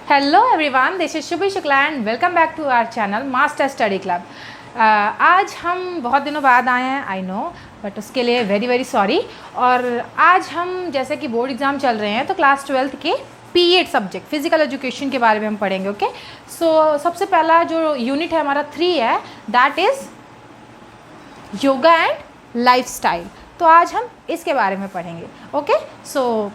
Hello everyone, this is Shubhi Shukla and welcome back to our channel master study club. आज हम बहुत दिनों बाद आए हैं, आई नो, बट उसके लिए वेरी वेरी सॉरी। और आज हम जैसे कि बोर्ड एग्ज़ाम चल रहे हैं तो क्लास 12th के P8 सब्जेक्ट फिजिकल एजुकेशन के बारे में हम पढ़ेंगे। ओके, सो सबसे पहला जो यूनिट है हमारा 3 है, that is yoga and lifestyle. तो आज हम इसके बारे में पढ़ेंगे। Okay, so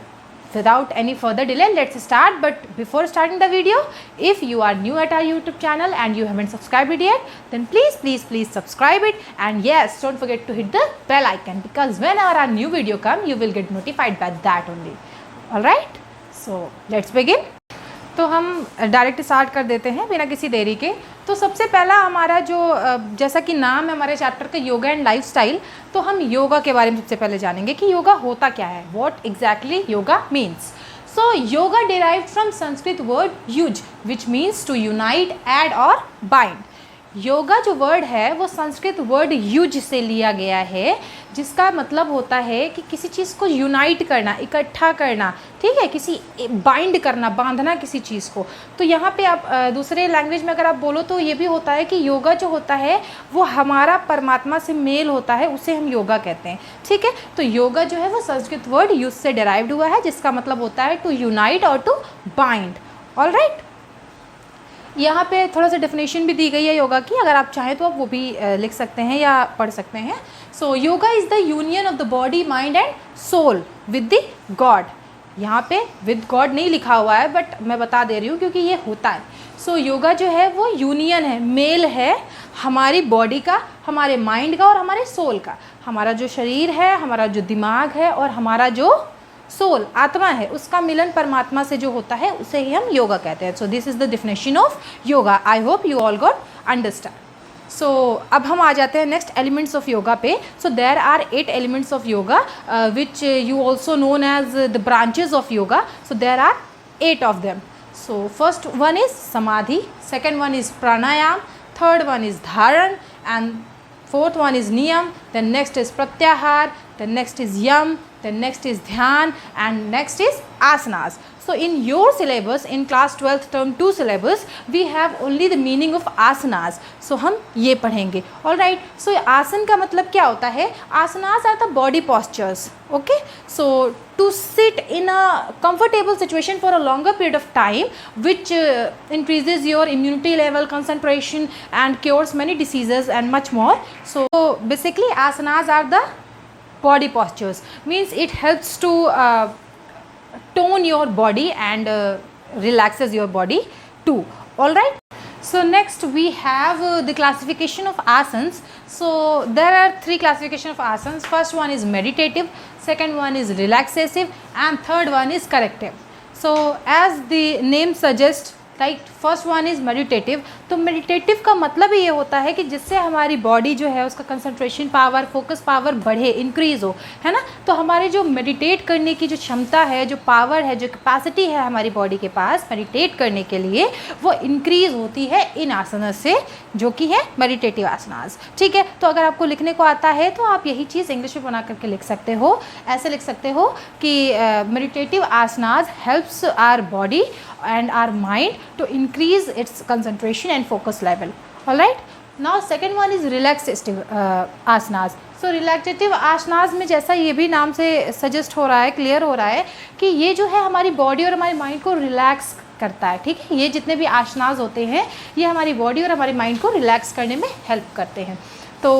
without any further delay, let's start. But before starting the video, if you are new at our YouTube channel and you haven't subscribed it yet, then please subscribe it, and yes, don't forget to hit the bell icon, because whenever our new video come, you will get notified by that only. All right, so let's begin. तो हम direct start कर देते हैं बिना किसी देरी के। तो सबसे पहला हमारा जो जैसा कि नाम है हमारे चैप्टर का योगा एंड लाइफस्टाइल, तो हम योगा के बारे में सबसे पहले जानेंगे कि योगा होता क्या है, what exactly yoga means. So yoga derived from Sanskrit word yuj which means to unite, add और बाइंड। योगा जो वर्ड है वो संस्कृत वर्ड युज से लिया गया है, जिसका मतलब होता है कि किसी चीज़ को यूनाइट करना, इकट्ठा करना, ठीक है, किसी बाइंड करना, बांधना किसी चीज़ को। तो यहाँ पे आप दूसरे लैंग्वेज में अगर आप बोलो तो ये भी होता है कि योगा जो होता है वो हमारा परमात्मा से मेल होता है, उसे हम योगा कहते हैं। ठीक है, तो योगा जो है वो संस्कृत वर्ड युज से डिराइव्ड हुआ है, जिसका मतलब होता है टू यूनाइट और टू बाइंड। ऑल राइट, यहाँ पे थोड़ा सा डेफिनेशन भी दी गई है योगा की, अगर आप चाहें तो आप वो भी लिख सकते हैं या पढ़ सकते हैं। So yoga is the union of the body, mind and soul with the God. यहाँ पे विद गॉड नहीं लिखा हुआ है, बट मैं बता दे रही हूँ क्योंकि ये होता है। सो योगा जो है वो यूनियन है, मेल है हमारी बॉडी का, हमारे माइंड का और हमारे सोल का। हमारा जो शरीर है, हमारा जो दिमाग है और हमारा जो सोल आत्मा है, उसका मिलन परमात्मा से जो होता है उसे ही हम योगा कहते हैं। So this is the definition of yoga. I hope you all got understand. So अब हम आ जाते हैं नेक्स्ट एलिमेंट्स ऑफ योगा पे। So there are 8 elements of yoga which you also known as the branches of yoga. So there are 8 of them. So first one is samadhi, second one is pranayama, third one is dharana, and fourth one is niyam, then next is pratyahar, then next is yam, then next is dhyan, and next is asanas. So in your syllabus, in class 12th term 2 syllabus, we have only the meaning of asanas. So हम ये पढ़ेंगे। All right, so आसन का मतलब क्या होता है? Asanas are the body postures. Okay, so to sit in a comfortable situation for a longer period of time, which increases your immunity level, concentration, and cures many diseases and much more. So basically asanas are the body postures, means it helps to tone your body and relaxes your body too. All right, so next we have the classification of asanas. So there are 3 classification of asanas. First one is meditative, second one is relaxative, and third one is corrective. So as the name suggests, like first one is meditative. तो meditative का मतलब ये होता है कि जिससे हमारी body जो है उसका कंसंट्रेशन पावर, फोकस पावर बढ़े, इंक्रीज़ हो, है ना। तो हमारे जो मेडिटेट करने की जो क्षमता है, जो पावर है, जो कैपेसिटी है हमारी बॉडी के पास मेडिटेट करने के लिए, वो इंक्रीज़ होती है इन आसनों से, जो कि है मेडिटेटिव आसनास। ठीक है, तो अगर आपको लिखने को आता है तो आप यही चीज़ इंग्लिश में बना करके लिख सकते हो। ऐसे लिख सकते हो कि meditative asanas helps our body and our mind to increase its concentration and focus level. All right, now second one is relaxative asanas. So relaxative asanas में जैसा ये भी नाम से सजेस्ट हो रहा है, क्लियर हो रहा है कि ये जो है हमारी बॉडी और हमारे माइंड को रिलैक्स करता है। ठीक है, ये जितने भी आसनास होते हैं ये हमारी बॉडी और हमारे माइंड को रिलैक्स करने में हेल्प करते हैं। तो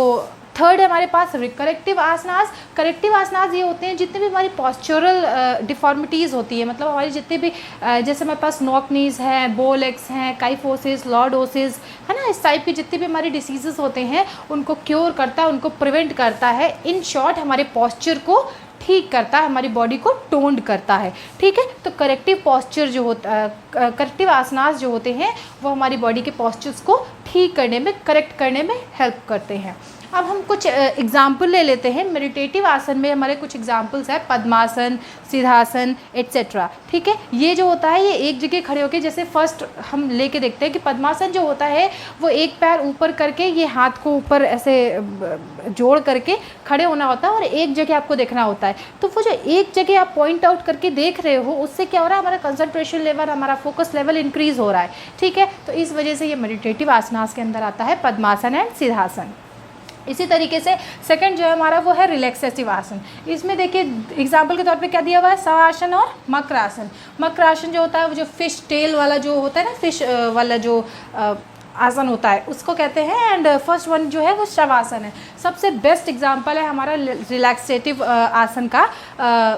थर्ड है हमारे पास करेक्टिव आसनास। करेक्टिव आसनास ये होते हैं जितने भी हमारी पॉस्चरल डिफॉर्मिटीज़ होती है, मतलब हमारी जितने भी जैसे हमारे पास नॉक नीज हैं, बो लेग्स हैं, काइफोसिस, लॉर्डोसिस, है ना, इस टाइप के जितने भी हमारी डिसीज़ होते हैं उनको क्योर करता है, उनको प्रिवेंट करता है। इन शॉर्ट हमारे पॉस्चर को ठीक करता है, हमारी बॉडी को टोन्ड करता है। ठीक है, तो करेक्टिव पॉस्चर जो होता करेक्टिव आसनास जो होते हैं वो हमारी बॉडी के पॉस्चर्स को ठीक करने में, करेक्ट करने में हेल्प करते हैं। अब हम कुछ एग्जाम्पल ले लेते हैं। मेडिटेटिव आसन में हमारे कुछ एग्जाम्पल्स है, पद्मासन, सिद्धासन एट्सेट्रा। ठीक है, ये जो होता है ये एक जगह खड़े होकर, जैसे फर्स्ट हम लेके देखते हैं कि पद्मासन जो होता है वो एक पैर ऊपर करके ये हाथ को ऊपर ऐसे जोड़ करके खड़े होना होता है और एक जगह आपको देखना होता है। तो वो जो एक जगह आप पॉइंट आउट करके देख रहे हो उससे क्या हो रहा है, हमारा कंसंट्रेशन लेवल, हमारा फोकस लेवल इंक्रीज हो रहा है। ठीक है, तो इस वजह से ये मेडिटेटिव आसनास के अंदर आता है, पद्मासन एंड सिद्धासन। इसी तरीके से सेकंड जो है हमारा वो है रिलैक्सेटिव आसन। इसमें देखिए एग्जाम्पल के तौर पे क्या दिया हुआ है, शवासन और मकरासन। मकरासन जो होता है वो जो फिश टेल वाला जो होता है ना, फिश वाला जो आसन होता है उसको कहते हैं। एंड फर्स्ट वन जो है वो शवासन है। सबसे बेस्ट एग्जांपल है हमारा रिलैक्सेटिव आसन का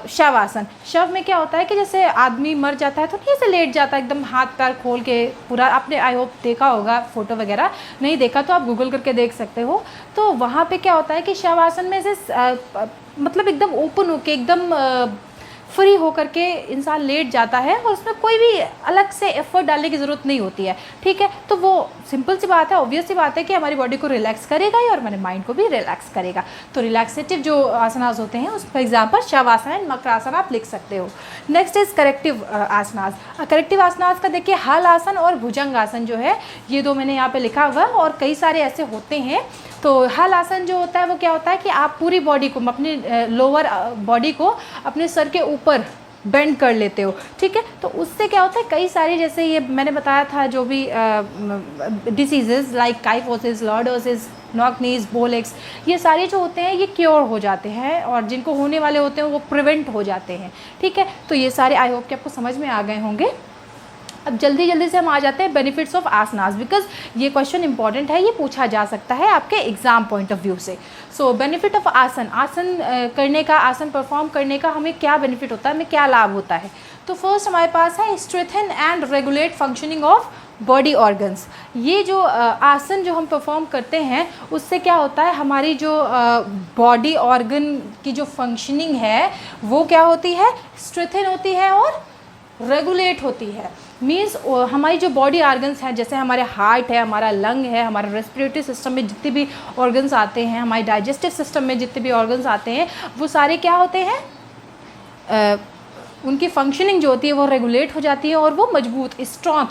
शवासन। शव में क्या होता है कि जैसे आदमी मर जाता है तो नहीं, ऐसे लेट जाता है एकदम हाथ पैर खोल के पूरा। आपने आई होप देखा होगा फोटो वगैरह, नहीं देखा तो आप गूगल करके देख सकते हो। तो वहाँ पे क्या होता है कि शवासन में से मतलब एकदम ओपन होके एकदम फ्री होकर के इंसान लेट जाता है और उसमें कोई भी अलग से एफर्ट डालने की ज़रूरत नहीं होती है। ठीक है, तो वो सिंपल सी बात है, ऑब्वियस सी बात है कि हमारी बॉडी को रिलैक्स करेगा ही और हमारे माइंड को भी रिलैक्स करेगा। तो रिलैक्सेटिव जो आसनास होते हैं उसका एग्जाम्पल शवासन एंड मकरासन आप लिख सकते हो। Next is corrective asanas. Corrective asanas का देखिए हल आसन और भुजंग आसन जो है, ये दो मैंने यहाँ पे लिखा हुआ है और कई सारे ऐसे होते हैं। तो हल आसन जो होता है वो क्या होता है कि आप पूरी बॉडी को, अपनी लोअर बॉडी को अपने सर के ऊपर बेंड कर लेते हो। ठीक है, तो उससे क्या होता है, कई सारी जैसे ये मैंने बताया था जो भी diseases like kyphosis, lordosis, knock नीज, बोलेक्स, ये सारे जो होते हैं ये क्योर हो जाते हैं और जिनको होने वाले होते हैं वो प्रिवेंट हो जाते हैं। ठीक है, तो ये सारे आई होप कि आपको समझ में आ गए होंगे। अब जल्दी से हम आ जाते हैं बेनिफिट्स ऑफ आसनास, बिकॉज ये क्वेश्चन इंपॉर्टेंट है, ये पूछा जा सकता है आपके एग्जाम पॉइंट ऑफ व्यू से। सो बेनिफिट ऑफ आसन, आसन करने का, आसन परफॉर्म करने का हमें क्या बेनिफिट होता है, हमें क्या लाभ होता है। तो फर्स्ट हमारे पास है strengthen and regulate functioning of body organs. ये जो आसन जो हम परफॉर्म करते हैं उससे क्या होता है, हमारी जो बॉडी ऑर्गन की जो फंक्शनिंग है वो क्या होती है, स्ट्रेंथन होती है और रेगुलेट होती है। मीन्स हमारी जो बॉडी ऑर्गन्स हैं, जैसे हमारे हार्ट है, हमारा लंग है, हमारा रेस्पिरेटरी सिस्टम में जितने भी ऑर्गन्स आते हैं, हमारे डाइजेस्टिव सिस्टम में जितने भी ऑर्गन्स आते हैं, वो सारे क्या होते हैं, उनकी फंक्शनिंग जो होती है वो रेगुलेट हो जाती है और वो मजबूत स्ट्रॉन्ग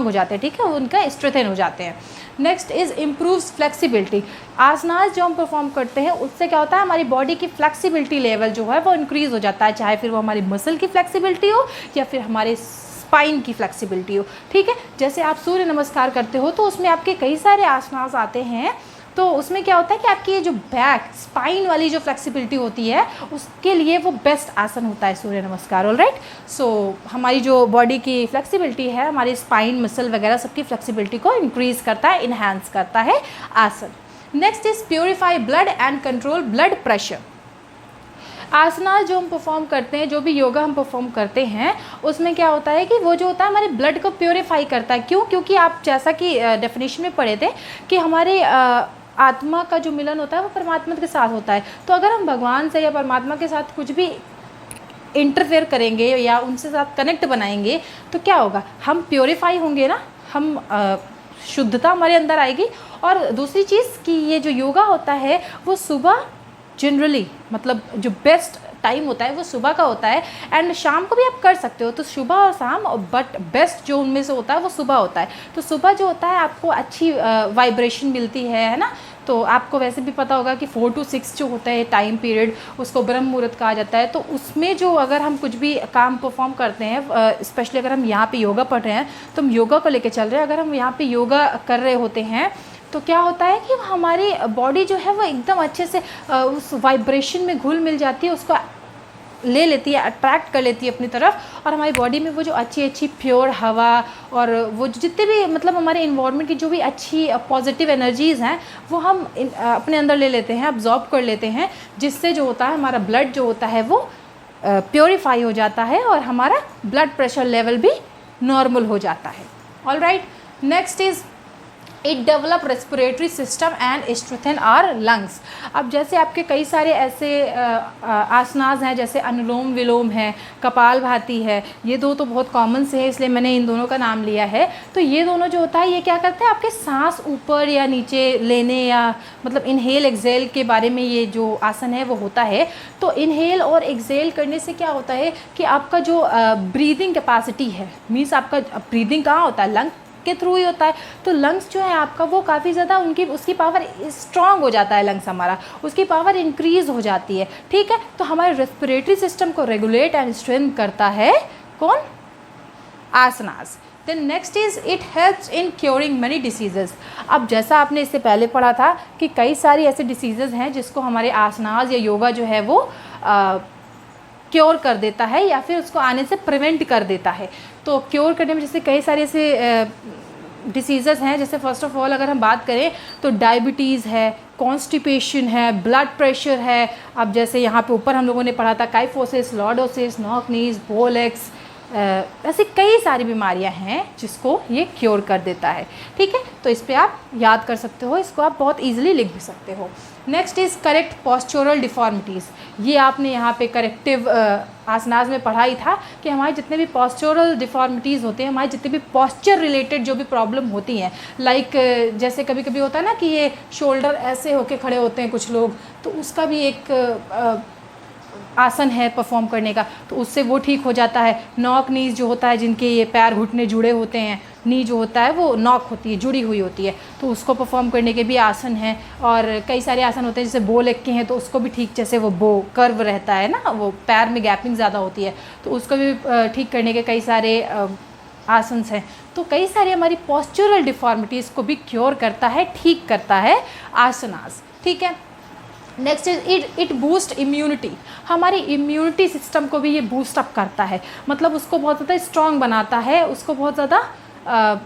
हो जाते हैं। ठीक है, उनका स्ट्रेंथन हो जाते हैं। Next is improves flexibility. Asanas जो हम परफॉर्म करते हैं उससे क्या होता है, हमारी बॉडी की फ्लेक्सिबिलिटी लेवल जो है वो इंक्रीज़ हो जाता है, चाहे फिर वो हमारी मसल की फ्लेक्सिबिलिटी हो या फिर हमारे स्पाइन की फ्लेक्सिबिलिटी हो। ठीक है, जैसे आप सूर्य नमस्कार करते हो तो उसमें आपके कई सारे आसनास आते हैं, तो उसमें क्या होता है कि आपकी ये जो बैक स्पाइन वाली जो फ्लेक्सिबिलिटी होती है उसके लिए वो बेस्ट आसन होता है सूर्य नमस्कार। ऑलराइट, सो हमारी जो बॉडी की फ्लेक्सिबिलिटी है, हमारी स्पाइन, मसल वगैरह सबकी फ्लेक्सिबिलिटी को इंक्रीज़ करता है, इन्हांस करता है asana. Next is purify blood and control blood pressure. Asanas जो हम परफॉर्म करते हैं, जो भी योगा हम परफॉर्म करते हैं, उसमें क्या होता है कि वो जो होता है हमारे ब्लड को प्योरीफाई करता है। क्यों? क्योंकि आप जैसा कि डेफिनेशन में पढ़े थे कि हमारे आत्मा का जो मिलन होता है वो परमात्मा के साथ होता है। तो अगर हम भगवान से या परमात्मा के साथ कुछ भी इंटरफेयर करेंगे या उनसे साथ कनेक्ट बनाएंगे तो क्या होगा, हम प्योरीफाई होंगे ना, हम शुद्धता हमारे अंदर आएगी। और दूसरी चीज़ कि ये जो योगा होता है वो सुबह जनरली, मतलब जो बेस्ट टाइम होता है वो सुबह का होता है, एंड शाम को भी आप कर सकते हो, तो सुबह और शाम, बट बेस्ट जो उनमें से होता है वो सुबह होता है। तो सुबह जो होता है आपको अच्छी वाइब्रेशन मिलती है ना। तो आपको वैसे भी पता होगा कि 4 to 6 जो होता है टाइम पीरियड, उसको ब्रह्म मुहूर्त कहा जाता है। तो उसमें जो अगर हम कुछ भी काम परफॉर्म करते हैं, स्पेशली अगर हम यहाँ पे योगा पढ़ रहे हैं तो हम योगा को लेके चल रहे हैं, अगर हम यहाँ पे योगा कर रहे होते हैं तो क्या होता है कि हमारी बॉडी जो है वो एकदम अच्छे से उस वाइब्रेशन में घुल मिल जाती है, उसको ले लेती है, अट्रैक्ट कर लेती है अपनी तरफ, और हमारी बॉडी में वो जो अच्छी अच्छी प्योर हवा और वो जितने भी मतलब हमारे इन्वायरमेंट की जो भी अच्छी पॉजिटिव एनर्जीज़ हैं वो हम अपने अंदर ले लेते हैं, अब्जॉर्ब कर लेते हैं, जिससे जो होता है हमारा ब्लड जो होता है वो प्योरीफाई हो जाता है और हमारा ब्लड प्रेशर लेवल भी नॉर्मल हो जाता है। Alright, next is it develop respiratory system and strengthen our lungs. अब जैसे आपके कई सारे ऐसे आसनास हैं, जैसे अनुलोम विलोम है, कपालभाति है, ये दो तो बहुत कॉमन से है इसलिए मैंने इन दोनों का नाम लिया है। तो ये दोनों जो होता है ये क्या करते हैं, आपके सांस ऊपर या नीचे लेने या मतलब इनहेल एक्सेल के बारे में ये जो आसन है वो होता है। तो इनहेल और एक्सेल करने से क्या होता है कि आपका जो ब्रीदिंग कैपेसिटी है, मीन्स आपका ब्रीदिंग कहाँ होता है, लंग के थ्रू ही होता है। तो लंग्स जो है आपका वो काफ़ी ज़्यादा उसकी पावर स्ट्रांग हो जाता है, लंग्स हमारा उसकी पावर इंक्रीज़ हो जाती है। ठीक है, तो हमारे रेस्पिरेटरी सिस्टम को रेगुलेट एंड स्ट्रेंथ करता है कौन, asanas. Then next is it helps in curing many diseases. अब जैसा आपने इससे पहले पढ़ा था कि कई सारी ऐसे डिसीजेज़ हैं जिसको हमारे आसनास या योगा जो है वो क्योर कर देता है या फिर उसको आने से प्रिवेंट कर देता है। तो क्योर करने में जैसे कई सारे ऐसे डिसीज़ेज़ हैं, जैसे फ़र्स्ट ऑफ ऑल अगर हम बात करें तो डायबिटीज़ है, कॉन्स्टिपेशन है, ब्लड प्रेशर है। अब जैसे यहाँ पे ऊपर हम लोगों ने पढ़ा था काइफोसिस, लॉर्डोसिस, नॉक नीज, बोलेक्स, ऐसी कई सारी बीमारियां हैं जिसको ये क्योर कर देता है। ठीक है, तो इस पे आप याद कर सकते हो, इसको आप बहुत इजीली लिख भी सकते हो। Next is correct postural deformities. ये आपने यहाँ पे करेक्टिव आसनास में पढ़ा ही था कि हमारे जितने भी पॉस्चरल डिफॉर्मिटीज़ होते हैं, हमारे जितने भी पॉस्चर रिलेटेड जो भी प्रॉब्लम होती हैं, लाइक जैसे कभी कभी होता है ना कि ये शोल्डर ऐसे होके खड़े होते हैं कुछ लोग, तो उसका भी एक आसन है परफॉर्म करने का, तो उससे वो ठीक हो जाता है। नॉक नीज जो होता है, जिनके ये पैर घुटने जुड़े होते हैं, नी जो होता है वो नॉक होती है, जुड़ी हुई होती है, तो उसको परफॉर्म करने के भी आसन हैं। और कई सारे आसन होते हैं जैसे बो लेग के हैं, तो उसको भी ठीक, जैसे वो बो कर्व रहता है ना, वो पैर में गैपिंग ज़्यादा होती है, तो उसको भी ठीक करने के कई सारे आसन हैं। तो कई सारी हमारी पॉस्चरल डिफॉर्मिटीज़ को भी क्योर करता है, ठीक करता है आसनास। ठीक है, next is it boost immunity. हमारी इम्यूनिटी सिस्टम को भी ये बूस्ट अप करता है, मतलब उसको बहुत ज़्यादा स्ट्रॉन्ग बनाता है, उसको बहुत ज़्यादा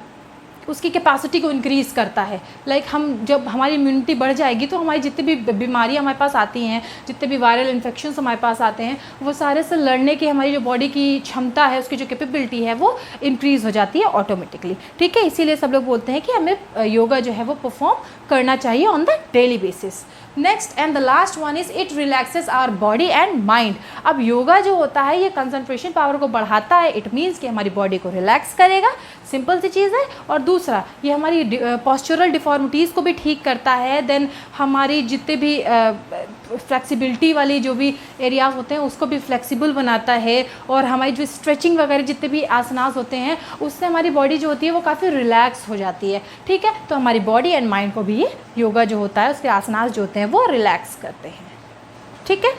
उसकी कैपेसिटी को इंक्रीज़ करता है। लाइक हम जब हमारी इम्यूनिटी बढ़ जाएगी तो हमारी जितनी भी बीमारियां हमारे पास आती हैं, जितने भी वायरल इन्फेक्शंस हमारे पास आते हैं, वो सारे से लड़ने की हमारी जो बॉडी की क्षमता है, उसकी जो कैपेबिलिटी है वो इंक्रीज़ हो जाती है ऑटोमेटिकली। ठीक है, इसीलिए सब लोग बोलते हैं कि हमें योगा जो है वो परफॉर्म करना चाहिए on the daily basis. Next and the last one is it relaxes our body and mind. अब योगा जो होता है ये कंसंट्रेशन पावर को बढ़ाता है, इट मीन्स कि हमारी बॉडी को रिलैक्स करेगा, सिंपल सी चीज़ है। और दूसरा, ये हमारी पॉस्चरल डिफॉर्मिटीज़ को भी ठीक करता है। देन हमारी जितने भी फ्लेक्सिबिलिटी वाली जो भी एरियाज होते हैं उसको भी फ्लेक्सिबल बनाता है। और हमारी जो स्ट्रेचिंग वगैरह जितने भी आसनास होते हैं उससे हमारी बॉडी जो होती है वो काफ़ी रिलैक्स हो जाती है। ठीक है, तो हमारी बॉडी एंड माइंड को भी ये योगा जो होता है, उसके आसनास जो होते हैं वो रिलैक्स करते हैं। ठीक है,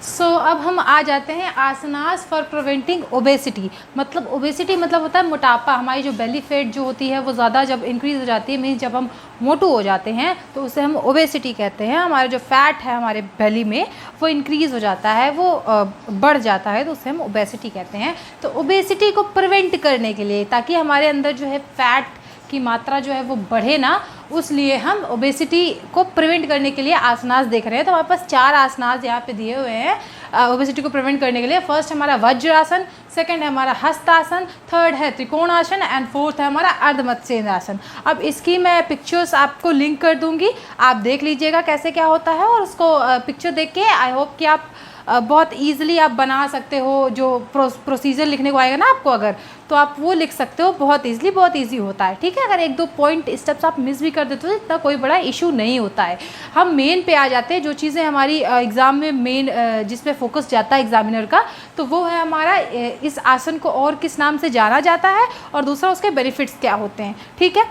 सो अब हम आ जाते हैं आसनास फॉर प्रिवेंटिंग ओबेसिटी। मतलब ओबेसिटी मतलब होता है मोटापा। हमारी जो बेली फैट जो होती है वो ज़्यादा जब इंक्रीज़ हो जाती है, मीन्स जब हम मोटू हो जाते हैं, तो उसे हम ओबेसिटी कहते हैं। हमारा जो फैट है हमारे बेली में वो इंक्रीज़ हो जाता है, वो बढ़ जाता है, तो उसे हम ओबेसिटी कहते हैं। तो ओबेसिटी को प्रिवेंट करने के लिए, ताकि हमारे अंदर जो है फैट की मात्रा जो है वो बढ़े ना, उसलिए हम ओबेसिटी को प्रिवेंट करने के लिए आसनास देख रहे हैं। तो हमारे पास 4 आसनास यहाँ पे दिए हुए हैं ओबेसिटी को प्रिवेंट करने के लिए। फर्स्ट हमारा वज्रासन, सेकंड है हमारा हस्तासन, थर्ड है त्रिकोणासन एंड फोर्थ है हमारा अर्धमत्स्येंद्रासन। अब इसकी मैं पिक्चर्स आपको लिंक कर दूंगी, आप देख लीजिएगा कैसे क्या होता है, और उसको पिक्चर देख के आई होप कि आप बहुत ईजिली आप बना सकते हो। जो प्रोसीजर लिखने को आएगा ना आपको, अगर तो आप वो लिख सकते हो बहुत ईजिली, बहुत ईजी होता है। ठीक है, अगर 1-2 पॉइंट स्टेप्स आप मिस भी कर देते हो तो इतना कोई बड़ा इशू नहीं होता है। हम मेन पे आ जाते हैं, जो चीज़ें हमारी एग्ज़ाम में मेन जिस पे फोकस जाता है एग्जामिनर का, तो वो है हमारा इस आसन को और किस नाम से जाना जाता है, और दूसरा उसके बेनिफिट्स क्या होते हैं। ठीक है,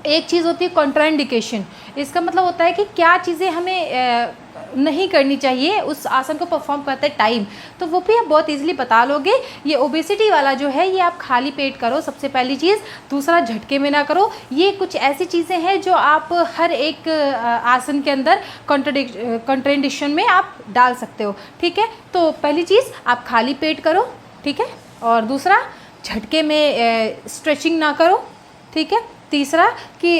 एक चीज़ होती है कॉन्ट्राइंडिकेशन। इसका मतलब होता है कि क्या चीज़ें हमें नहीं करनी चाहिए उस आसन को परफॉर्म करते टाइम, तो वो भी आप बहुत इजीली बता लोगे। ये ओबेसिटी वाला जो है ये आप खाली पेट करो सबसे पहली चीज़, दूसरा झटके में ना करो। ये कुछ ऐसी चीज़ें हैं जो आप हर एक आसन के अंदर कॉन्ट्राइंडिकेशन में आप डाल सकते हो। ठीक है, तो पहली चीज़ आप खाली पेट करो, ठीक है, और दूसरा झटके में स्ट्रेचिंग ना करो, ठीक है, तीसरा कि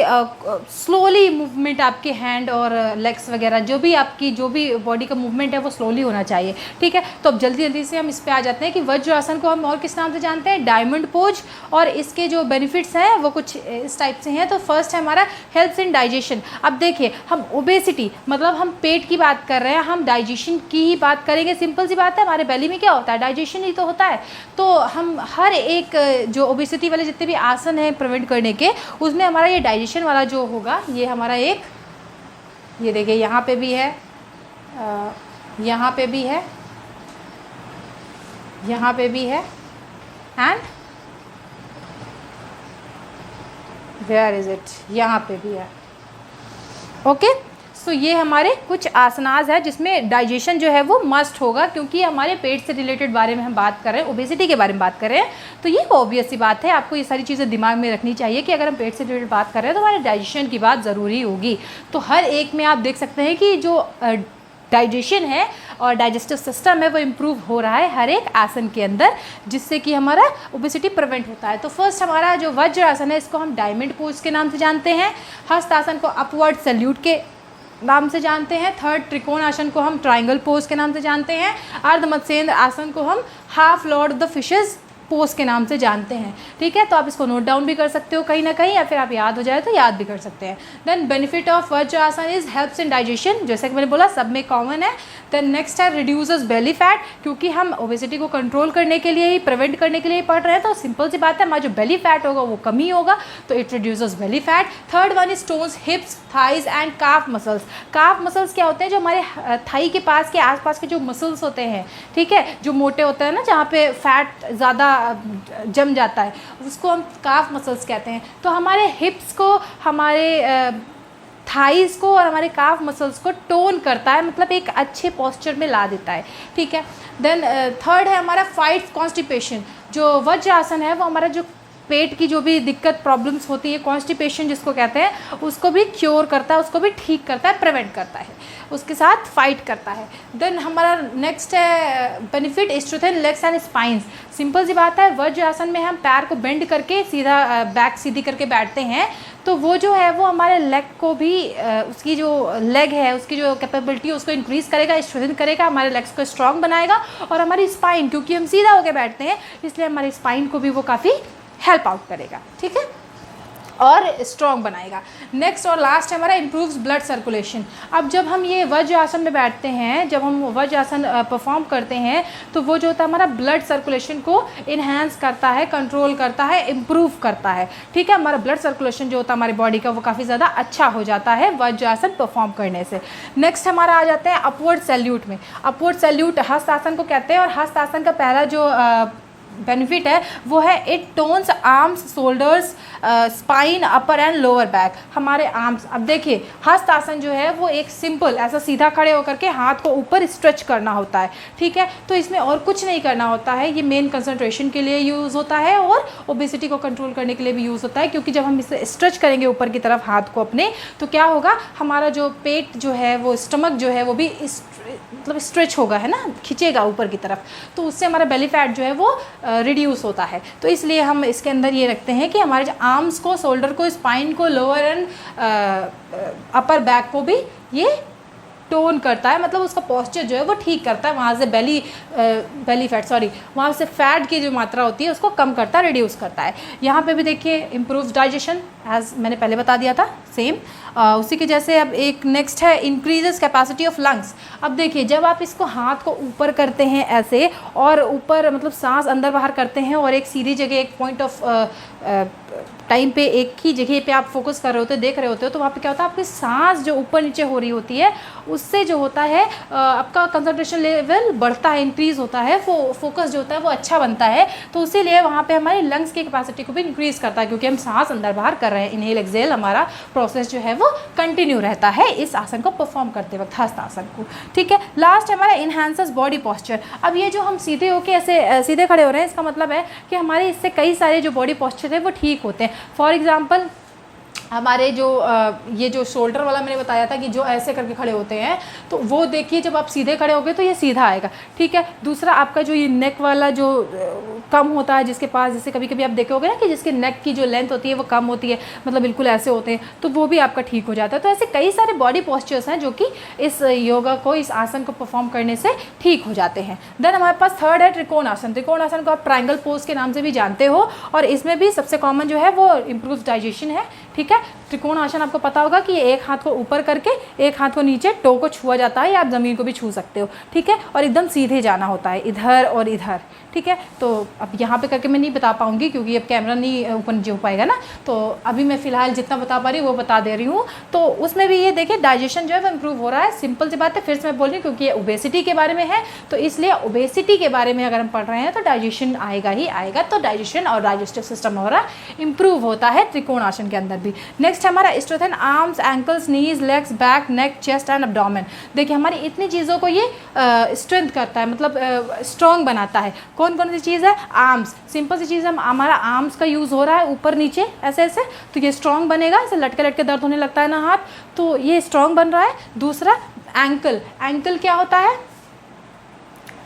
स्लोली मूवमेंट आपके हैंड और लेग्स वगैरह जो भी बॉडी का मूवमेंट है वो स्लोली होना चाहिए, ठीक है। तो अब जल्दी जल्दी से हम इस पे आ जाते हैं कि वज्रासन को हम और किस नाम से जानते हैं, डायमंड पोज। और इसके जो बेनिफिट्स हैं वो कुछ इस टाइप से हैं। तो फर्स्ट है हमारा हेल्प्स इन डाइजेशन। अब देखिए, हम ओबेसिटी मतलब हम पेट की बात कर रहे हैं, हम डाइजेशन की ही बात करेंगे। सिंपल सी बात है, हमारे बेली में क्या होता है, डाइजेशन ही तो होता है। तो हम हर एक जो ओबेसिटी वाले जितने भी आसन हैं प्रिवेंट करने के, उसमें हमारा ये डाइजेशन वाला जो होगा, ये हमारा एक, ये देखिए यहाँ पे भी है, यहाँ पे भी है, यहाँ पे भी है, एंड वेयर इज इट, यहाँ पे भी है। ओके, सो ये हमारे कुछ आसनास है जिसमें डाइजेशन जो है वो मस्ट होगा, क्योंकि हमारे पेट से रिलेटेड बारे में हम बात कर रहे हैं, ओबेसिटी के बारे में बात कर रहे हैं। तो ये ऑब्वियस सी बात है, आपको ये सारी चीज़ें दिमाग में रखनी चाहिए कि अगर हम पेट से रिलेटेड बात कर रहे हैं तो हमारे डाइजेशन की बात ज़रूरी होगी। तो हर एक में आप देख सकते हैं कि जो डाइजेशन है और डाइजेस्टिव सिस्टम है वो इम्प्रूव हो रहा है हर एक आसन के अंदर, जिससे कि हमारा ओबेसिटी प्रिवेंट होता है। तो फर्स्ट हमारा जो वज्र आसन है, इसको हम डायमंड पोज के नाम से जानते हैं। हस्त आसन को अपवर्ड सैल्यूट के नाम से जानते हैं। थर्ड, त्रिकोण आसन को हम ट्रायंगल पोज के नाम से जानते हैं। अर्ध मत्स्येंद्र आसन को हम half Lord of the fishes pose के नाम से जानते हैं, ठीक है। तो आप इसको नोट डाउन भी कर सकते हो कहीं ना कहीं, या फिर आप याद हो जाए तो याद भी कर सकते हैं। देन बेनिफिट ऑफ वज्र आसन इज हेल्प्स इन डाइजेशन, जैसे कि मैंने बोला सब में कॉमन है। देन नेक्स्ट है रिड्यूसेस बेली फैट, क्योंकि हम ओबेसिटी को कंट्रोल करने के लिए ही, प्रिवेंट करने के लिए ही पढ़ रहे हैं, तो सिंपल सी बात है हमारा जो बेली फैट होगा वो कमी होगा, तो it reduces belly fat. Third one is tones hips, thighs and calf muscles. Calf muscles क्या होते हैं, जो हमारे थाई के पास के आसपास के जो मसल्स होते हैं, ठीक है, जो मोटे होते हैं ना, जहाँ पे फैट ज़्यादा जम जाता है, उसको हम काफ मसल्स कहते हैं। तो हमारे हिप्स को, हमारे थाइस को और हमारे काफ मसल्स को टोन करता है, मतलब एक अच्छे पोस्चर में ला देता है, ठीक है। देन थर्ड है हमारा फाइट कॉन्स्टिपेशन। जो वज्र आसन है वो हमारा जो पेट की जो भी दिक्कत प्रॉब्लम्स होती है, कॉन्स्टिपेशन जिसको कहते हैं, उसको भी क्योर करता है, उसको भी ठीक करता है, प्रिवेंट करता है, उसके साथ फाइट करता है। देन हमारा नेक्स्ट है benefit strengthen legs and spines. Simple सी बात है, वज्र आसन में हम पैर को बेंड करके सीधा बैक सीधी करके बैठते हैं, तो वो जो है वो हमारे लेग को भी, उसकी जो लेग है उसकी जो कैपेबिलिटी है उसको इंक्रीज़ करेगा, स्ट्रेंथन करेगा, हमारे लेग्स को स्ट्रॉन्ग बनाएगा। और हमारी स्पाइन, क्योंकि हम सीधा होकर बैठते हैं, इसलिए हमारी स्पाइन को भी वो काफ़ी हेल्प आउट करेगा, ठीक है, और स्ट्रॉन्ग बनाएगा। नेक्स्ट और लास्ट है हमारा इम्प्रूव्स ब्लड सर्कुलेशन। अब जब हम ये वज्र आसन में बैठते हैं, जब हम वज्र आसन परफॉर्म करते हैं, तो वो जो होता है हमारा ब्लड सर्कुलेशन को इन्हेंस करता है, कंट्रोल करता है, इम्प्रूव करता है, ठीक है। हमारा ब्लड सर्कुलेशन जो होता है हमारी बॉडी का वो काफ़ी ज़्यादा अच्छा हो जाता है वज्र आसन परफॉर्म करने से। नेक्स्ट हमारा आ जाते हैं अपवर्ड सैल्यूट में। अपवर्ड सैल्यूट हस्त आसन को कहते हैं, और हस्त आसन का पहला जो बेनिफिट है वो है it tones arms, shoulders, spine, upper and lower back. हमारे आर्म्स, अब देखिए हस्त आसन जो है वो एक सिंपल ऐसा सीधा खड़े होकर के हाथ को ऊपर स्ट्रेच करना होता है, ठीक है। तो इसमें और कुछ नहीं करना होता है, ये मेन कंसंट्रेशन के लिए यूज़ होता है और ओबेसिटी को कंट्रोल करने के लिए भी यूज़ होता है, क्योंकि जब हम इसे स्ट्रेच करेंगे ऊपर की तरफ हाथ को अपने, तो क्या होगा, हमारा जो पेट जो है वो, स्टमक जो है वो भी मतलब स्ट्रेच होगा, है ना, खींचेगा ऊपर की तरफ, तो उससे हमारा बेली फैट जो है वो रिड्यूस होता है। तो इसलिए हम इसके अंदर ये रखते हैं कि हमारे जो आर्म्स को, शोल्डर को, स्पाइन को, लोअर एंड अपर बैक को भी ये टोन करता है, मतलब उसका पोस्चर जो है वो ठीक करता है, वहाँ से बेली फैट, सॉरी, वहाँ से फैट की जो मात्रा होती है उसको कम करता है, रिड्यूस करता है। यहाँ पे भी देखिए इम्प्रूव्स डाइजेशन, एज मैंने पहले बता दिया था, सेम उसी के जैसे। अब एक नेक्स्ट है इंक्रीजेस कैपेसिटी ऑफ लंग्स। अब देखिए जब आप इसको हाथ को ऊपर करते हैं ऐसे, और ऊपर मतलब सांस अंदर बाहर करते हैं, और एक सीधी जगह, एक पॉइंट ऑफ टाइम पे एक ही जगह पे आप फोकस कर रहे होते हो, देख रहे होते हो, तो वहाँ पे क्या होता है, आपकी सांस जो ऊपर नीचे हो रही होती है, उससे जो होता है आपका कंसंट्रेशन लेवल बढ़ता है, इंक्रीज़ होता है, फोकस जो होता है वो अच्छा बनता है। तो इसीलिए वहाँ पे हमारी लंग्स की कैपेसिटी को भी इंक्रीज़ करता है, क्योंकि हम सांस अंदर बाहर कर रहे हैं, इनहेल एक्सेल, हमारा प्रोसेस जो है वो कंटिन्यू रहता है इस आसन को परफॉर्म करते वक्त, हस्त आसन को, ठीक है। लास्ट हमारा इन्हांसेस बॉडी पोस्चर। अब ये जो हम सीधे होके ऐसे सीधे खड़े हो रहे हैं, इसका मतलब है कि हमारे इससे कई सारे जो बॉडी पोस्चर है वो ठीक होते हैं। फॉर एग्जाम्पल हमारे जो ये जो शोल्डर वाला मैंने बताया था कि जो ऐसे करके खड़े होते हैं, तो वो देखिए जब आप सीधे खड़े होगे तो ये सीधा आएगा, ठीक है। दूसरा आपका जो ये नेक वाला जो कम होता है, जिसके पास जैसे कभी कभी आप देखे होगे ना कि जिसके नेक की जो लेंथ होती है वो कम होती है, मतलब बिल्कुल ऐसे होते हैं, तो वो भी आपका ठीक हो जाता है। तो ऐसे कई सारे बॉडी पोस्चर्स हैं जो कि इस योगा को, इस आसन को परफॉर्म करने से ठीक हो जाते हैं। देन हमारे पास थर्ड है त्रिकोण आसन। त्रिकोण आसन को आप ट्रायंगल पोज के नाम से भी जानते हो, और इसमें भी सबसे कॉमन जो है वो इम्प्रूव डाइजेशन है, ठीक है। त्रिकोण आसन आपको पता होगा कि एक हाथ को ऊपर करके एक हाथ को नीचे, टो को छुआ जाता है, या आप ज़मीन को भी छू सकते हो, ठीक है, और एकदम सीधे जाना होता है इधर और इधर, ठीक है। तो अब यहाँ पे करके मैं नहीं बता पाऊँगी क्योंकि अब कैमरा नहीं ओपन हो पाएगा ना, तो अभी मैं फ़िलहाल जितना बता पा रही हूँ वो बता दे रही हूँ। तो उसमें भी ये देखिए डाइजेशन जो है वो इम्प्रूव हो रहा है। सिंपल सी बात है, फिर से मैं बोल रही हूँ क्योंकि ये ओबेसिटी के बारे में है, तो इसलिए ओबेसिटी के बारे में अगर हम पढ़ रहे हैं तो डाइजेशन आएगा ही आएगा। तो डाइजेशन और डाइजेस्टिव सिस्टम हमारा इम्प्रूव होता है त्रिकोण आसन के अंदर भी। नेक्स्ट हमारा strengthen arms, ankles, knees, legs, back, neck, chest and abdomen. देखिए हमारी इतनी चीज़ों को ये स्ट्रेंथ करता है, मतलब स्ट्रॉन्ग बनाता है। कौन कौन सी चीज़ है? आर्म्स, सिंपल सी चीज़ है, हमारा आर्म्स का यूज़ हो रहा है ऊपर नीचे ऐसे ऐसे, तो ये स्ट्रॉन्ग बनेगा। ऐसे लटके लटके दर्द होने लगता है ना हाथ, तो ये स्ट्रॉन्ग बन रहा है। दूसरा एंकल, एंकल क्या होता है?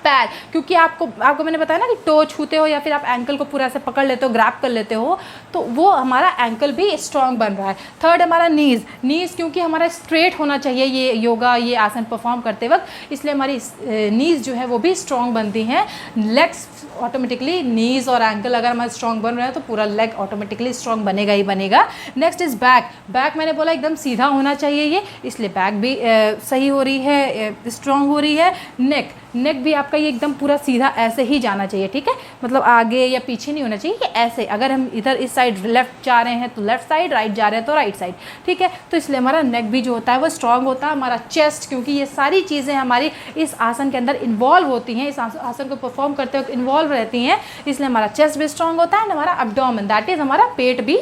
पैर, क्योंकि आपको मैंने बताया ना कि टो छूते हो या फिर आप एंकल को पूरा ऐसे पकड़ लेते हो, ग्रैब कर लेते हो, तो वो हमारा एंकल भी स्ट्रॉन्ग बन रहा है। थर्ड हमारा नीज़, नीज़ क्योंकि हमारा स्ट्रेट होना चाहिए ये योगा, ये आसन परफॉर्म करते वक्त, इसलिए हमारी नीज़ जो है वो भी स्ट्रॉन्ग बनती हैं। लेग्स ऑटोमेटिकली, नीज़ और एंकल अगर हमारे स्ट्रॉन्ग बन रहे हैं तो पूरा लेग ऑटोमेटिकली स्ट्रॉन्ग बनेगा ही बनेगा। Next is back. बैक मैंने बोला एकदम सीधा होना चाहिए ये, इसलिए बैक भी सही हो रही है, स्ट्रॉन्ग हो रही है। नेक, नेक भी आपका ये एकदम पूरा सीधा ऐसे ही जाना चाहिए, ठीक है, मतलब आगे या पीछे नहीं होना चाहिए, कि ऐसे अगर हम इधर इस साइड लेफ्ट जा रहे हैं तो लेफ्ट साइड, राइट जा रहे हैं तो राइट साइड, ठीक है। तो इसलिए हमारा नेक भी जो होता है वो स्ट्रांग होता है। हमारा चेस्ट, क्योंकि ये सारी चीज़ें हमारी इस आसन के अंदर इन्वॉल्व होती हैं, इस आसन को परफॉर्म करते वक्त इन्वॉल्व रहती हैं, इसलिए हमारा चेस्ट भी स्ट्रांग होता है। हमारा एब्डोमेन, दैट इज़ हमारा पेट भी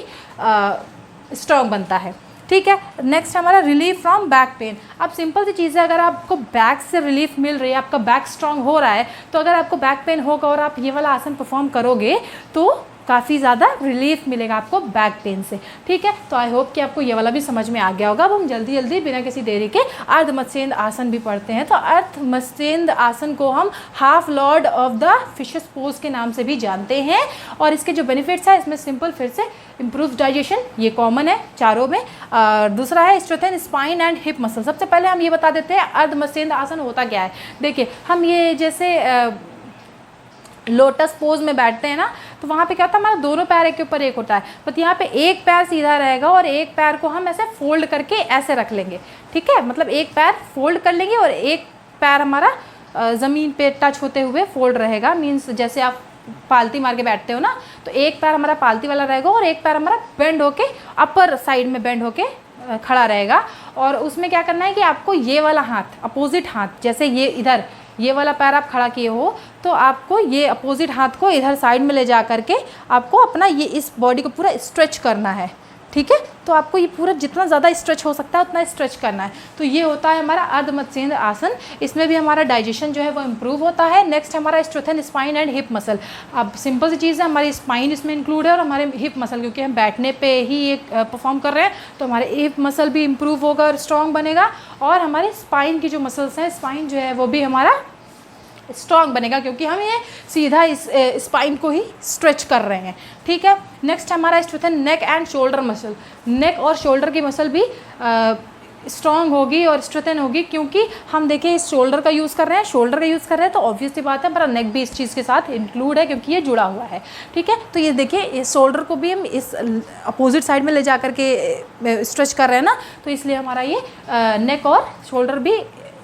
स्ट्रांग बनता है, ठीक है। नेक्स्ट हमारा रिलीफ फ्रॉम बैक पेन। अब सिंपल सी चीज़ है, अगर आपको बैक से रिलीफ मिल रही है, आपका बैक स्ट्रांग हो रहा है, तो अगर आपको बैक पेन होगा और आप ये वाला आसन परफॉर्म करोगे तो काफ़ी ज़्यादा रिलीफ मिलेगा आपको बैक पेन से, ठीक है। तो आई होप कि आपको ये वाला भी समझ में आ गया होगा। अब हम जल्दी जल्दी बिना किसी देरी के अर्ध मत्स्येंद्र आसन भी पढ़ते हैं। तो अर्ध मत्स्येंद्र आसन को हम half Lord of the fishes pose के नाम से भी जानते हैं, और इसके जो बेनिफिट्स है इसमें सिंपल फिर से इम्प्रूव डाइजेशन, ये कॉमन है चारों में। दूसरा है strengthen spine and hip muscle. सबसे पहले हम ये बता देते हैं अर्ध मत्स्येंद्र आसन होता क्या है। देखिए हम ये जैसे लोटस पोज में बैठते हैं ना, तो वहाँ पे क्या होता है, हमारा दोनों पैर एक के ऊपर एक होता है, बट यहाँ पे एक पैर सीधा रहेगा और एक पैर को हम ऐसे फोल्ड करके ऐसे रख लेंगे, ठीक है। मतलब एक पैर फोल्ड कर लेंगे और एक पैर हमारा ज़मीन पे टच होते हुए फोल्ड रहेगा। मीन्स जैसे आप पालती मार के बैठते हो ना, तो एक पैर हमारा पालती वाला रहेगा और एक पैर हमारा बेंड होके अपर साइड में बेंड होके खड़ा रहेगा। और उसमें क्या करना है कि आपको ये वाला हाथ, अपोजिट हाथ, जैसे ये इधर ये वाला पैर आप खड़ा किए हो, तो आपको ये अपोजिट हाथ को इधर साइड में ले जा करके आपको अपना ये इस बॉडी को पूरा स्ट्रेच करना है, ठीक है। तो आपको ये पूरा जितना ज़्यादा स्ट्रेच हो सकता है उतना स्ट्रेच करना है। तो ये होता है हमारा अर्ध मत्स्येंद्र आसन। इसमें भी हमारा डाइजेशन जो है वो इम्प्रूव होता है। नेक्स्ट हमारा strengthen spine and hip muscle. अब सिंपल सी चीज़ है, हमारी स्पाइन इसमें इंक्लूड है और हमारे हिप मसल, क्योंकि हम बैठने पे ही ये परफॉर्म कर रहे हैं, तो हमारे हिप मसल भी इम्प्रूव होगा और स्ट्रॉन्ग बनेगा। और हमारे स्पाइन की जो मसल्स हैं, स्पाइन जो है वो भी हमारा स्ट्रॉन्ग बनेगा, क्योंकि हम ये सीधा इस स्पाइन को ही स्ट्रेच कर रहे हैं, ठीक है। नेक्स्ट हमारा strengthen neck and shoulder muscle. Neck और शोल्डर की मसल भी स्ट्रॉन्ग होगी और स्ट्रेंथन होगी, क्योंकि हम देखें इस शोल्डर का यूज़ कर रहे हैं, शोल्डर का यूज़ कर रहे हैं, तो ऑब्वियसली बात है हमारा नेक भी इस चीज़ के साथ इंक्लूड है, क्योंकि ये जुड़ा हुआ है, ठीक है। तो ये देखिए इस शोल्डर को भी हम इस अपोजिट साइड में ले जा करके स्ट्रेच कर रहे हैं ना, तो इसलिए हमारा ये नेक और शोल्डर भी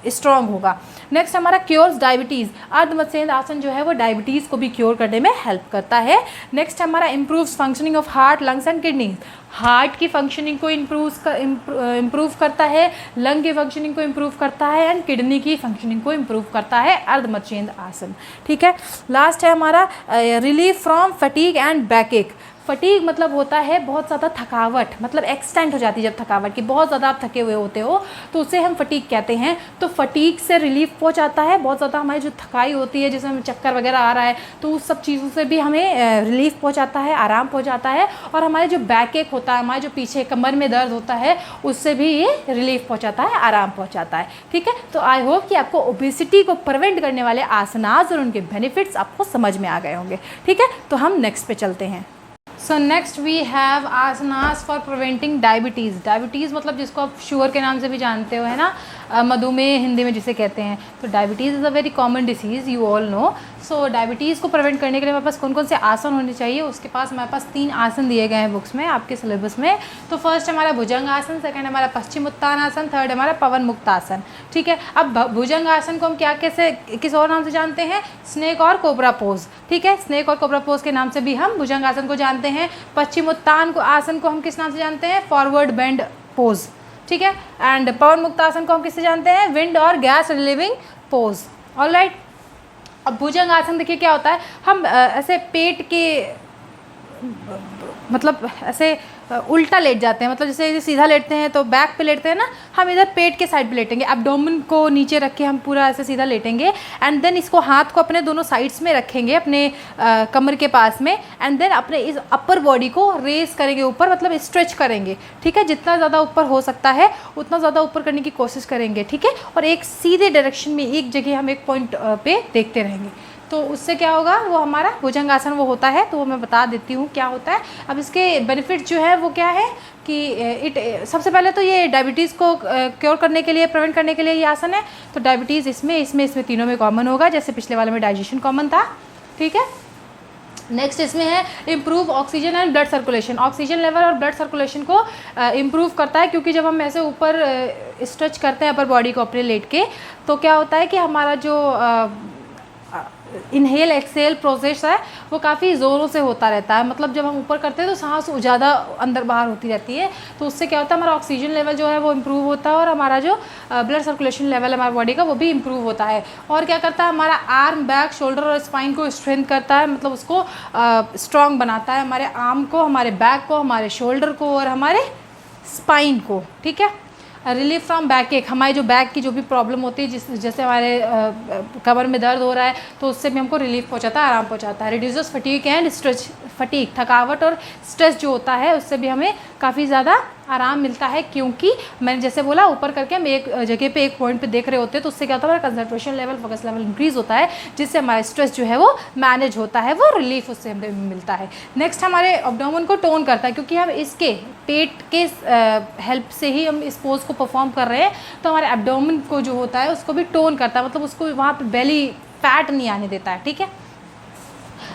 स्ट्रॉन्ग होगा। नेक्स्ट हमारा क्योर्स डायबिटीज़। अर्ध मत्स्येंद्र आसन जो है वो डायबिटीज़ को भी क्योर करने में हेल्प करता है। नेक्स्ट हमारा improves functioning of heart, lungs and kidneys. Heart की फंक्शनिंग को इम्प्रूव करता है, लंग की फंक्शनिंग को इम्प्रूव करता है एंड किडनी की फंक्शनिंग को इम्प्रूव करता है अर्ध मत्स्येंद्र आसन, ठीक है। लास्ट है हमारा relief from fatigue and back एक। फटीग मतलब होता है बहुत ज़्यादा थकावट, मतलब एक्सटेंड हो जाती है जब थकावट की, बहुत ज़्यादा आप थके हुए होते हो तो उसे हम फटीग कहते हैं। तो फटीग से रिलीफ पहुंचाता है, बहुत ज़्यादा हमारी जो थकाई होती है, जिसमें चक्कर वगैरह आ रहा है, तो उस सब चीज़ों से भी हमें रिलीफ पहुंचाता है, आराम पहुंचाता है। और हमारे जो बैक एक होता है, हमारे जो पीछे कमर में दर्द होता है, उससे भी ये रिलीफ पहुंचाता है, आराम पहुंचाता है। ठीक है, तो आई होप कि आपको ओबेसिटी को प्रिवेंट करने वाले आसनास और उनके बेनिफिट्स आपको समझ में आ गए होंगे। ठीक है, तो हम नेक्स्ट पे चलते हैं। So next we have asanas for preventing diabetes. Diabetes मतलब जिसको आप शुगर के नाम से भी जानते हो, है ना, मधुमेह हिंदी में जिसे कहते हैं। तो diabetes is a very common disease, you all know. So diabetes को प्रिवेंट करने के लिए हमारे पास कौन कौन से आसन होने चाहिए, उसके पास हमारे पास 3 आसन दिए गए हैं बुक्स में, आपके सिलेबस में। तो फर्स्ट हमारा भुजंग आसन, सेकंड हमारा पश्चिम उत्तान आसन, थर्ड हमारा पवन मुक्त आसन। ठीक है, अब भुजंग आसन को हम क्या कैसे किस और नाम से जानते हैं, स्नेक और कोबरा पोज। ठीक है, स्नेक और कोबरा पोज के नाम से भी हम भुजंग आसन को जानते हैं। पश्चिम उत्तान को आसन को हम किस नाम से जानते हैं, फॉरवर्ड बेंड पोज। ठीक है, एंड पवन मुक्त आसन को हम किससे जानते हैं, विंड और गैस रिलीविंग पोज। ऑलराइट, अब भुजंग आसन देखिए क्या होता है, हम ऐसे पेट के मतलब ऐसे उल्टा लेट जाते हैं, मतलब जैसे सीधा लेटते हैं तो बैक पे लेटते हैं ना, हम इधर पेट के साइड पे लेटेंगे, एब्डोमेन को नीचे रख के हम पूरा ऐसे सीधा लेटेंगे। एंड देन इसको हाथ को अपने दोनों साइड्स में रखेंगे, अपने कमर के पास में, एंड देन अपने इस अपर बॉडी को रेस करेंगे ऊपर, मतलब स्ट्रेच करेंगे। ठीक है, जितना ज़्यादा ऊपर हो सकता है उतना ज़्यादा ऊपर करने की कोशिश करेंगे। ठीक है, और एक सीधे डायरेक्शन में एक जगह हम एक पॉइंट पे देखते रहेंगे, तो उससे क्या होगा, वो हमारा भुजंग आसन वो होता है। तो वो मैं बता देती हूँ क्या होता है। अब इसके बेनिफिट जो है वो क्या है कि सबसे पहले तो ये डायबिटीज़ को क्योर करने के लिए, प्रिवेंट करने के लिए ये आसन है। तो डायबिटीज़ इसमें तीनों में कॉमन होगा, जैसे पिछले वाले में डाइजेशन कॉमन था। ठीक है, नेक्स्ट इसमें है improve oxygen and blood circulation. Oxygen level और ब्लड सर्कुलेशन को इम्प्रूव करता है, क्योंकि जब हम ऐसे ऊपर स्ट्रेच करते हैं अपर बॉडी को अपने लेट के, तो क्या होता है कि हमारा जो इनहेल एक्सेल प्रोसेस है वो काफ़ी ज़ोरों से होता रहता है। मतलब जब हम ऊपर करते हैं तो सांस ज़्यादा अंदर बाहर होती रहती है, तो उससे क्या होता है, हमारा ऑक्सीजन लेवल जो है वो इम्प्रूव होता है, और हमारा जो ब्लड सर्कुलेशन लेवल है हमारी बॉडी का वो भी इम्प्रूव होता है। और क्या करता है, हमारा आर्म, बैक, शोल्डर और स्पाइन को स्ट्रेंथ करता है, मतलब उसको स्ट्रॉन्ग बनाता है, हमारे आर्म को, हमारे बैक को, हमारे शोल्डर को और हमारे स्पाइन को। ठीक है, रिलीफ फ्रॉम बैक एक, हमारी जो बैक की जो भी प्रॉब्लम होती है, जैसे हमारे कमर में दर्द हो रहा है, तो उससे भी हमको रिलीफ पहुंचाता है, आराम पहुंचाता है। Reduces fatigue and stretch, fatigue थकावट और स्ट्रेस जो होता है उससे भी हमें काफ़ी ज़्यादा आराम मिलता है, क्योंकि मैंने जैसे बोला ऊपर करके हम एक जगह पे एक पॉइंट पे देख रहे होते हैं, तो उससे क्या होता है, हमारा concentration level, focus level increase होता है, जिससे हमारा स्ट्रेस जो है वो मैनेज होता है, वो रिलीफ उससे हमें मिलता है। नेक्स्ट हमारे एब्डोमेन को टोन करता है, क्योंकि हम इसके पेट के हेल्प से ही हम इस पोज को परफॉर्म कर रहे हैं, तो हमारे एब्डोमेन को जो होता है उसको भी टोन करता है, मतलब उसको वहाँ पर बेली फैट नहीं आने देता है। ठीक है,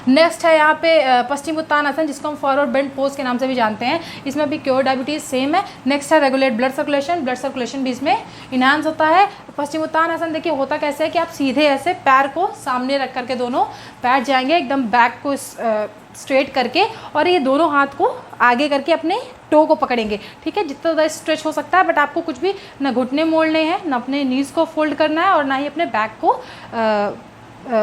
नेक्स्ट है यहाँ पे पश्चिम उत्तान आसन, जिसको हम फॉरवर्ड बेंड पोज के नाम से भी जानते हैं। इसमें भी क्योर डायबिटीज़ सेम है। नेक्स्ट है regulate blood circulation, blood circulation भी इसमें इन्हांस होता है। पश्चिम उत्तान आसन देखिए होता कैसे है कि आप सीधे ऐसे पैर को सामने रख करके दोनों बैठ जाएंगे, एकदम बैक को स्ट्रेट करके, और ये दोनों हाथ को आगे करके अपने टो को पकड़ेंगे। ठीक है, जितना ज़्यादा स्ट्रेच हो सकता है, बट आपको कुछ भी ना घुटने मोड़ने हैं, ना अपने नीज़ को फोल्ड करना है, और ना ही अपने बैक को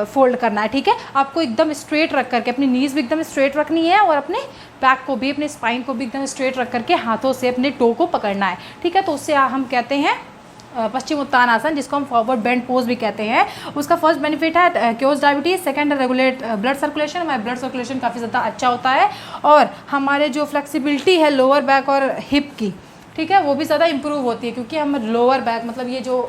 फोल्ड करना है। ठीक है, आपको एकदम स्ट्रेट रख करके अपनी नीज़ भी एकदम स्ट्रेट रखनी है, और अपने बैक को भी, अपने स्पाइन को भी एकदम स्ट्रेट रख करके हाथों से अपने टो को पकड़ना है। ठीक है, तो उससे हम कहते हैं पश्चिम उत्तान आसन, जिसको हम फॉरवर्ड बेंड पोज भी कहते हैं। उसका फर्स्ट बेनिफिट है क्योर्स डायबिटीज़, सेकंड है रेगुलेट ब्लड सर्कुलेशन, हमारा ब्लड सर्कुलेशन काफ़ी ज़्यादा अच्छा होता है, और हमारे जो फ्लेक्सिबिलिटी है लोअर बैक और हिप की, ठीक है, वो भी ज़्यादा इंप्रूव होती है, क्योंकि हम लोअर बैक मतलब ये जो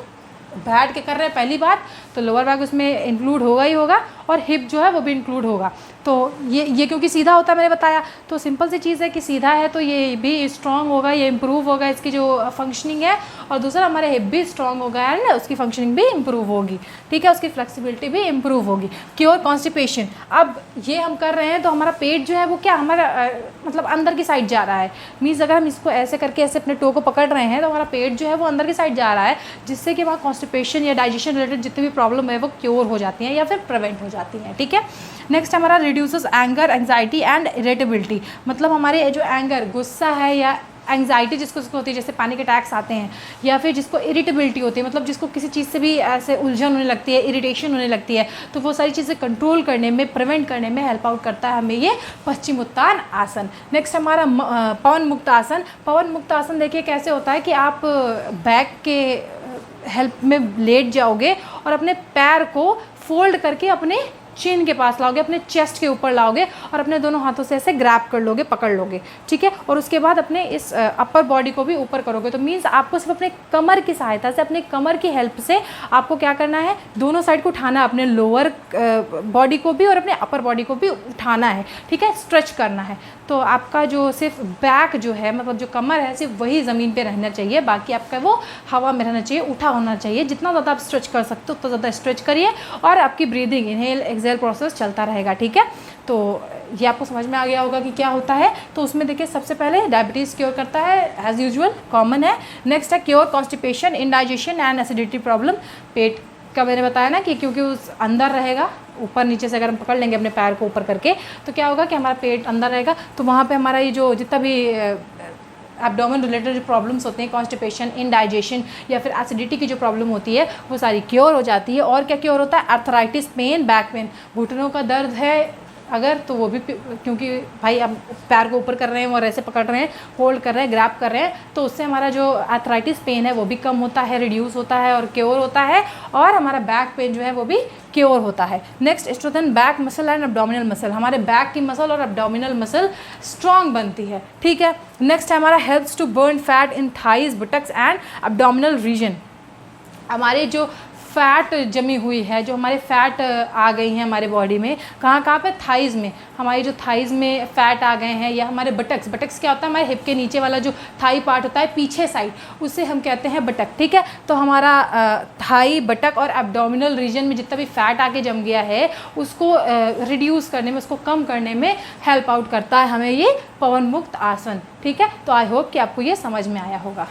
बैठ के कर रहे हैं पहली बात, तो लोअर बैक उसमें इंक्लूड होगा ही होगा, और हिप जो है वो भी इंक्लूड होगा। तो ये क्योंकि सीधा होता है, मैंने बताया, तो सिंपल सी चीज़ है कि सीधा है तो ये भी स्ट्रांग होगा, ये इंप्रूव होगा इसकी जो फंक्शनिंग है, और दूसरा हमारे हिप भी स्ट्रांग होगा एंड उसकी फंक्शनिंग भी इंप्रूव होगी। ठीक है, उसकी फ्लेक्सिबिलिटी भी इंप्रूव होगी। क्योर कॉन्स्टिपेशन, अब ये हम कर रहे हैं तो हमारा पेट जो है वो क्या हमारा मतलब अंदर की साइड जा रहा है। मीन्स अगर हम इसको ऐसे करके ऐसे अपने टो को पकड़ रहे हैं तो हमारा पेट जो है वो अंदर की साइड जा रहा है, जिससे कि हमारा कॉन्स्टिपेशन या डाइजेशन रिलेटेड जितनी भी प्रॉब्लम है वो क्योर हो जाती हैं या फिर प्रिवेंट हो जाती हैं। ठीक है, नेक्स्ट हमारा reduces anger, anxiety and irritability, मतलब हमारे जो एंगर, गुस्सा है या एंग्जाइटी जिसको होती है, जैसे पैनिक अटैक्स आते हैं, या फिर जिसको इरिटेबिलिटी होती है, मतलब जिसको किसी चीज़ से भी ऐसे उलझन होने लगती है, इरिटेशन होने लगती है, तो वो सारी चीज़ें कंट्रोल करने में, प्रिवेंट करने में हेल्प आउट करता है हमें ये पश्चिम उत्तान आसन। नेक्स्ट हमारा पवन मुक्त आसन। पवन मुक्त आसन देखिए कैसे होता है कि आप बैक के हेल्प में लेट जाओगे और अपने पैर को फोल्ड करके अपने चिन के पास लाओगे, अपने चेस्ट के ऊपर लाओगे और अपने दोनों हाथों से ऐसे ग्रैब कर लोगे, पकड़ लोगे, ठीक है। और उसके बाद अपने इस अपर बॉडी को भी ऊपर करोगे। तो मीन्स आपको सिर्फ अपने कमर की सहायता से, अपने कमर की हेल्प से आपको क्या करना है, दोनों साइड को उठाना है, अपने लोअर बॉडी को भी और अपने अपर बॉडी को भी उठाना है, ठीक है, स्ट्रेच करना है। तो आपका जो सिर्फ बैक जो है, मतलब जो कमर है, सिर्फ वही ज़मीन पे रहना चाहिए, बाकी आपका वो हवा में रहना चाहिए, उठा होना चाहिए। जितना ज़्यादा आप स्ट्रेच कर सकते हो उतना ज़्यादा स्ट्रेच करिए और आपकी ब्रीदिंग, इनहेल एक्सहेल प्रोसेस चलता रहेगा, ठीक है। तो ये आपको समझ में आ गया होगा कि क्या होता है। तो उसमें देखिए सबसे पहले डायबिटीज़ क्योर करता है, एज यूजुअल कॉमन है। नेक्स्ट है cure constipation, indigestion and acidity problem. पेट का मैंने बताया ना कि क्योंकि उस अंदर रहेगा, ऊपर नीचे से अगर हम पकड़ लेंगे अपने पैर को ऊपर करके तो क्या होगा कि हमारा पेट अंदर रहेगा, तो वहाँ पे हमारा ये जो जितना भी एब्डोमेन रिलेटेड जो प्रॉब्लम्स होते हैं, कॉन्स्टिपेशन, इंडाइजेशन या फिर एसिडिटी की जो प्रॉब्लम होती है, वो सारी क्योर हो जाती है। और क्या क्योर होता है, आर्थराइटिस पेन, बैक पेन, घुटनों का दर्द है अगर, तो वो भी, क्योंकि भाई अब पैर को ऊपर कर रहे हैं और ऐसे पकड़ रहे हैं, होल्ड कर रहे हैं, ग्रैब कर रहे हैं, तो उससे हमारा जो आर्थराइटिस पेन है वो भी कम होता है, रिड्यूस होता है और क्योर होता है। और हमारा बैक पेन जो है वो भी क्योर होता है। Next, strengthen back muscle and abdominal muscle. हमारे बैक की मसल और एब्डोमिनल मसल स्ट्रॉन्ग बनती है, ठीक है। नेक्स्ट है हमारा helps to burn fat in thighs, buttocks and abdominal region. हमारे जो फैट जमी हुई है, जो हमारे फैट आ गई हैं हमारे बॉडी में, कहाँ पे, थाइज़ में। हमारी जो थाइज़ में फैट आ गए हैं, या हमारे बटक्स, बटक्स क्या होता है, हमारे हिप के नीचे वाला जो थाई पार्ट होता है पीछे साइड, उसे हम कहते हैं बटक, ठीक है। तो हमारा थाई, बटक और एब्डोमिनल रीजन में जितना भी फैट आके जम गया है उसको रिड्यूस करने में, उसको कम करने में हेल्प आउट करता है हमें ये पवन मुक्त आसन, ठीक है। तो आई होप कि आपको ये समझ में आया होगा।